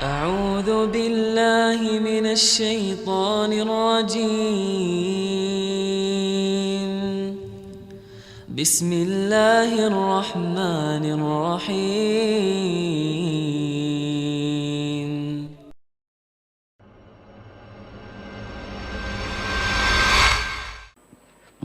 أعوذ بالله من الشيطان الرجيم بسم الله الرحمن الرحيم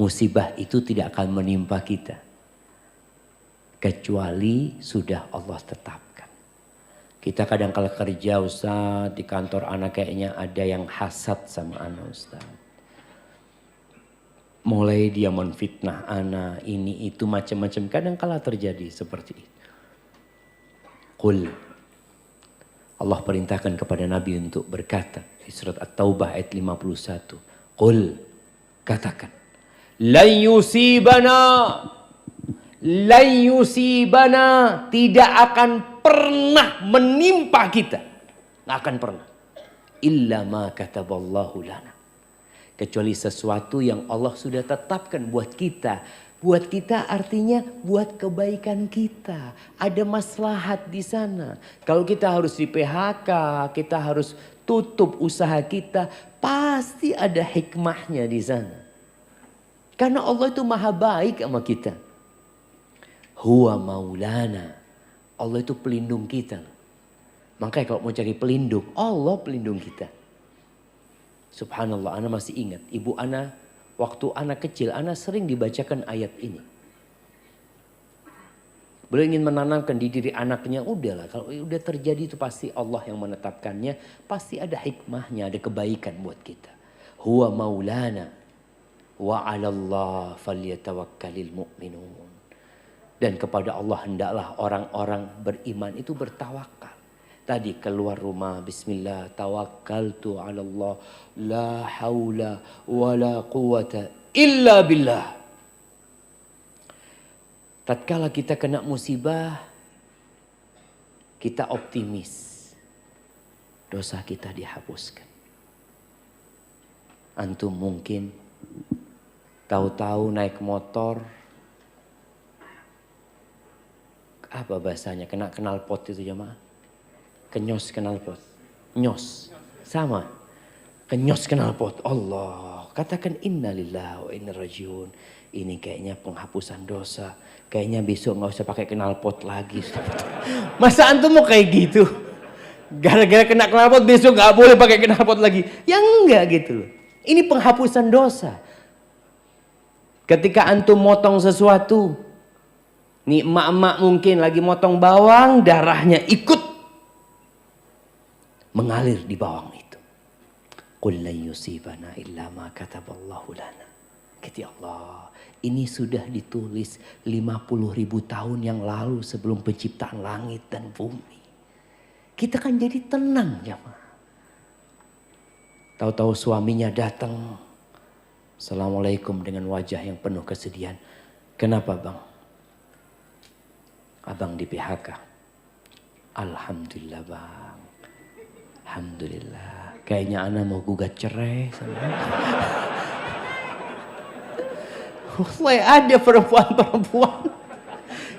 Musibah itu tidak akan menimpa kita kecuali sudah Allah tetapkan. Kita kadang kala kerja Ustaz, di kantor anak kayaknya ada yang hasad sama anak Ustaz. Mulai dia menfitnah anak, ini itu macam-macam, kadang kala terjadi seperti itu. Qul, Allah perintahkan kepada Nabi untuk berkata di surat At-Taubah ayat 51. Qul, katakan, lan yusibana, tidak akan pernah menimpa kita. Nggak akan pernah. Illa ma kataballahu lana. Kecuali sesuatu yang Allah sudah tetapkan buat kita. Buat kita artinya buat kebaikan kita. Ada maslahat di sana. Kalau kita harus di PHK, kita harus tutup usaha kita, pasti ada hikmahnya di sana. Karena Allah itu maha baik sama kita. Huwa maulana. Allah itu pelindung kita. Makanya kalau mau cari pelindung, Allah pelindung kita. Subhanallah, ana masih ingat. Ibu ana, waktu anak kecil, ana sering dibacakan ayat ini. Beliau ingin menanamkan di diri anaknya, udahlah kalau udah terjadi itu pasti Allah yang menetapkannya. Pasti ada hikmahnya, ada kebaikan buat kita. Huwa maulana. Wa 'alallah falyatawakkalul mu'minun. Dan kepada Allah hendaklah orang-orang beriman itu bertawakal. Tadi keluar rumah, bismillah, tawakkaltu 'ala Allah, la haula wala quwata illa billah. Tatkala kita kena musibah, kita optimis. Dosa kita dihapuskan. Antum mungkin tahu-tahu naik motor, apa bahasanya, kena knalpot itu jemaah? Kenyos knalpot. Nyos. Sama. Kenyos knalpot. Allah. Katakan innalillahi wa inna rajiun. Ini kayaknya penghapusan dosa. Kayaknya besok gak usah pakai knalpot lagi. Masa antum mau kayak gitu? Gara-gara kena knalpot besok gak boleh pakai knalpot lagi. Ya enggak gitu loh. Ini penghapusan dosa. Ketika antum motong sesuatu, nih emak-emak mungkin lagi motong bawang, darahnya ikut mengalir di bawang itu. Qul lan yusibana illa ma kataballahu lana. Kata Allah, ini sudah ditulis 50.000 tahun yang lalu sebelum penciptaan langit dan bumi. Kita kan jadi tenang jemaah. Tahu-tahu suaminya datang, Assalamualaikum dengan wajah yang penuh kesedihan. Kenapa bang? Abang di PHK. Alhamdulillah bang. Alhamdulillah. Kayaknya ana mau gugat cerai sama. Wah, ada perempuan-perempuan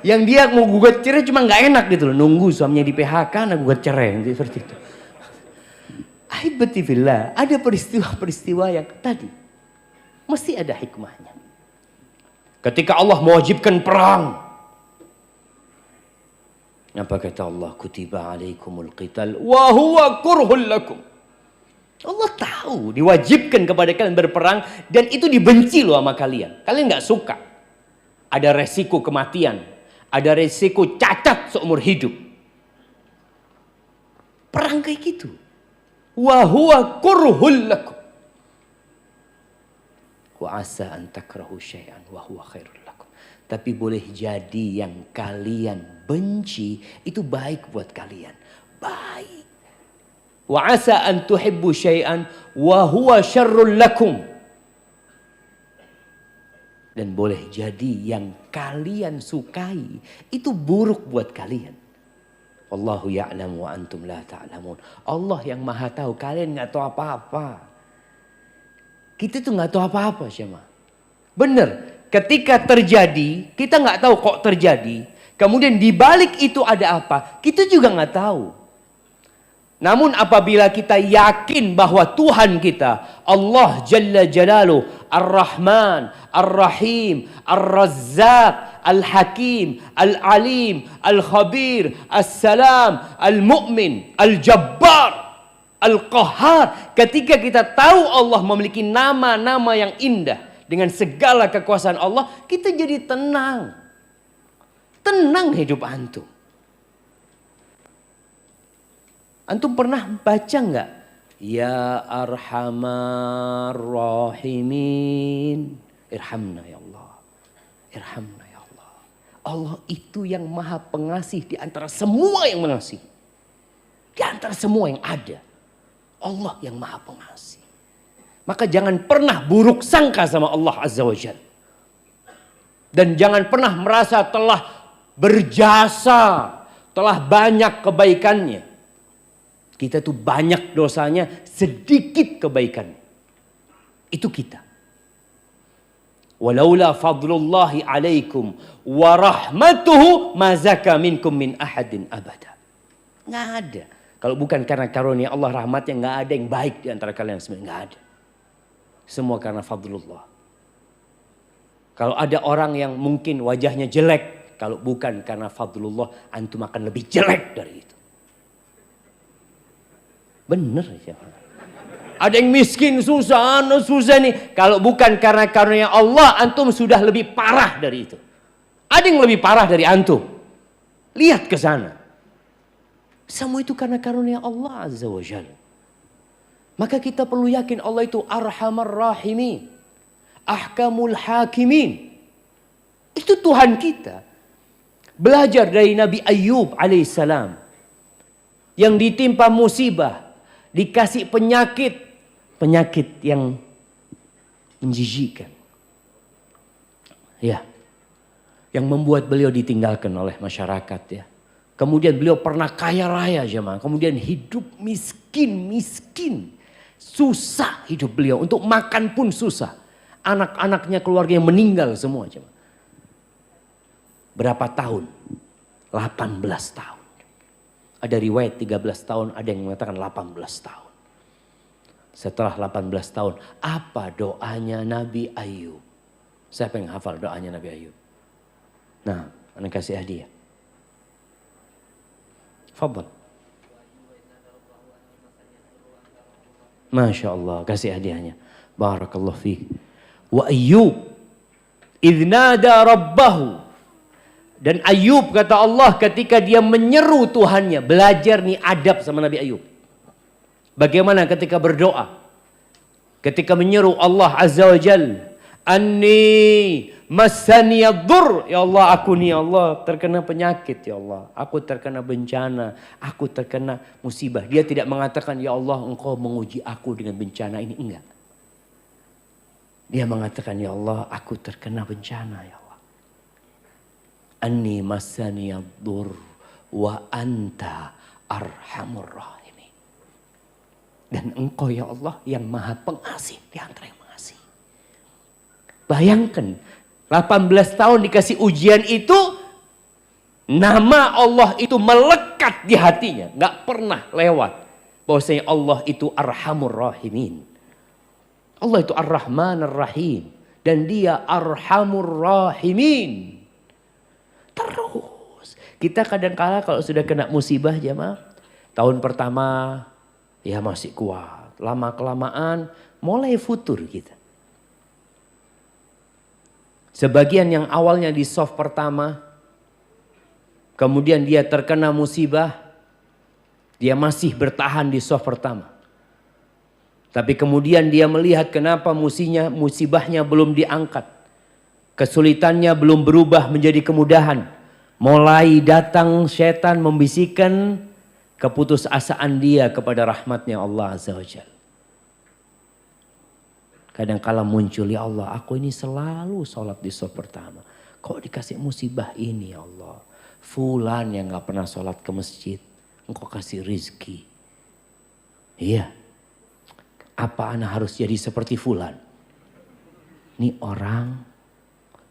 yang dia mau gugat cerai cuma nggak enak gitu loh. Nunggu suaminya di PHK, ana gugat cerai seperti itu. Aibatifillah, ada peristiwa-peristiwa yang tadi mesti ada hikmahnya. Ketika Allah mewajibkan perang, apa kata Allah? Kutiba alaikumul qital wa huwa kurhul lakum. Allah tahu diwajibkan kepada kalian berperang dan itu dibenci loh sama kalian. Kalian gak suka. Ada resiko kematian. Ada resiko cacat seumur hidup. Perang kayak gitu. Wa huwa kurhul lakum. Wa asa an takrahu syai'an wa huwa khairul lakum. Tapi boleh jadi yang kalian benci itu baik buat kalian. Baik. Wa asa an tuhibbu syai'an wa huwa syarrul lakum. Dan boleh jadi yang kalian sukai itu buruk buat kalian. Wallahu ya'lamu wa antum la ta'lamun. Allah yang maha tahu, kalian gak tahu apa-apa. Kita tuh gak tahu apa-apa jemaah. Bener. Ketika terjadi, kita nggak tahu kok terjadi. Kemudian di balik itu ada apa, kita juga nggak tahu. Namun apabila kita yakin bahwa Tuhan kita, Allah Jalla Jalaluh, Ar-Rahman, Ar-Rahim, Ar-Razzaq, Al-Hakim, Al-Alim, Al-Khabir, As-Salam, Al-Mu'min, Al-Jabbar, Al-Qahhar. Ketika kita tahu Allah memiliki nama-nama yang indah dengan segala kekuasaan Allah, kita jadi tenang. Tenang hidup antum. Antum pernah baca nggak? Ya Arhamar Rahimin, irhamna ya Allah. Irhamna ya Allah. Allah itu yang maha pengasih di antara semua yang mengasihi. Di antara semua yang ada. Allah yang maha pengasih. Maka jangan pernah buruk sangka sama Allah Azza wa Jalla. Dan jangan pernah merasa telah berjasa, telah banyak kebaikannya. Kita tuh banyak dosanya, sedikit kebaikan. Itu kita. Walaula fadlullahi alaikum wa rahmatuhu ma zaka minkum min ahadin abada. Nggak ada. Kalau bukan karena karunia Allah rahmatnya, nggak ada yang baik di antara kalian semua. Nggak ada. Semua karena fadlullah. Kalau ada orang yang mungkin wajahnya jelek, kalau bukan karena fadlullah, antum akan lebih jelek dari itu. Bener ya. Ada yang miskin, susah nih. Kalau bukan karena karunia Allah, antum sudah lebih parah dari itu. Ada yang lebih parah dari antum. Lihat ke sana. Semua itu karena karunia Allah Azza wa Jalla. Maka kita perlu yakin Allah itu Arhamar Rahimin, Ahkamul Hakimin. Itu Tuhan kita. Belajar dari Nabi Ayyub alaihissalam. Yang ditimpa musibah. Dikasih penyakit yang menjijikkan. Ya. Yang membuat beliau ditinggalkan oleh masyarakat ya. Kemudian beliau pernah kaya raya jemaah. Kemudian hidup miskin. Susah hidup beliau. Untuk makan pun susah. Anak-anaknya keluarganya meninggal semua jemaah. Berapa tahun? 18 tahun. Ada riwayat 13 tahun, ada yang mengatakan 18 tahun. Setelah 18 tahun, apa doanya Nabi Ayyub? Siapa yang hafal doanya Nabi Ayyub? Nah, anda kasih hadiah. Fadhal. Masya Allah, kasih hadiahnya. Barakallahu fiik. Wa Ayyub idh nada rabbahu. Dan Ayub kata Allah ketika dia menyeru Tuhannya. Belajar nih adab sama Nabi Ayub. Bagaimana ketika berdoa. Ketika menyeru Allah Azza wa Jal. Anni masaniyadur. Ya Allah, aku nih ya Allah terkena penyakit ya Allah. Aku terkena bencana. Aku terkena musibah. Dia tidak mengatakan ya Allah engkau menguji aku dengan bencana ini. Enggak. Dia mengatakan ya Allah aku terkena bencana ya Allah. Anni masaniyadur wa anta arhamur rahimin. Dan engkau ya Allah yang maha pengasih di antara yang mengasihi. Bayangkan 18 tahun dikasih ujian itu, nama Allah itu melekat di hatinya, nggak pernah lewat. Bahwasanya Allah itu arhamur rahimin. Allah itu ar-Rahman ar-Rahim dan dia arhamur rahimin. Terus kita kadang-kala kalau sudah kena musibah jemaah, tahun pertama ya masih kuat, lama-kelamaan mulai futur kita. Sebagian yang awalnya di soft pertama, kemudian dia terkena musibah, dia masih bertahan di soft pertama. Tapi kemudian dia melihat kenapa musibahnya belum diangkat. Kesulitannya belum berubah menjadi kemudahan. Mulai datang setan membisikkan keputusasaan dia kepada rahmatnya Allah Azza wa Jalla. Kadang-kala muncul, ya Allah aku ini selalu sholat di shaf pertama. Kok dikasih musibah ini ya Allah. Fulan yang gak pernah sholat ke masjid. Engkau kasih rizki. Iya. Apa ana harus jadi seperti fulan? Ini orang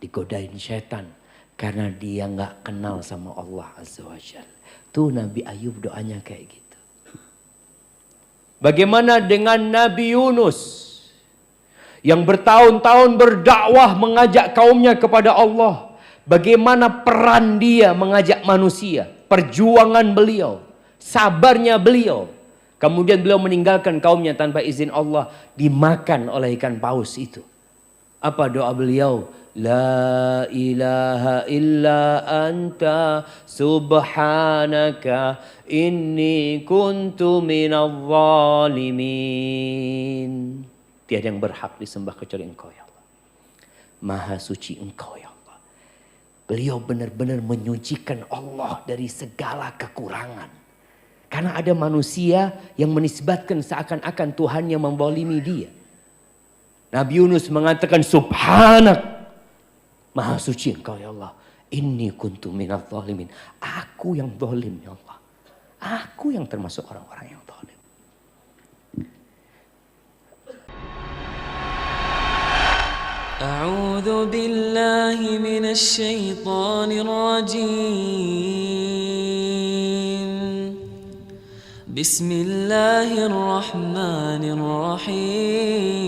digodain setan karena dia nggak kenal sama Allah Azza wa Jalla. Tuh Nabi Ayub doanya kayak gitu. Bagaimana dengan Nabi Yunus yang bertahun-tahun berdakwah mengajak kaumnya kepada Allah. Bagaimana peran dia mengajak manusia, perjuangan beliau, sabarnya beliau. Kemudian beliau meninggalkan kaumnya tanpa izin Allah, dimakan oleh ikan paus itu. Apa doa beliau? La ilaha illa anta subhanaka inni kuntu minadh zalimin. Tiada yang berhak disembah kecuali Engkau ya Allah. Maha suci Engkau ya Allah. Beliau benar-benar menyucikan Allah dari segala kekurangan. Karena ada manusia yang menisbatkan seakan-akan Tuhan yang membolimi dia. Nabi Yunus mengatakan subhanak. Maha suci Engkau ya Allah. Inni kuntu minadh zalimin. Aku yang zalim ya Allah. Aku yang termasuk orang-orang yang zalim. أعوذ بالله من الشيطان الرجيم بسم الله الرحمن الرحيم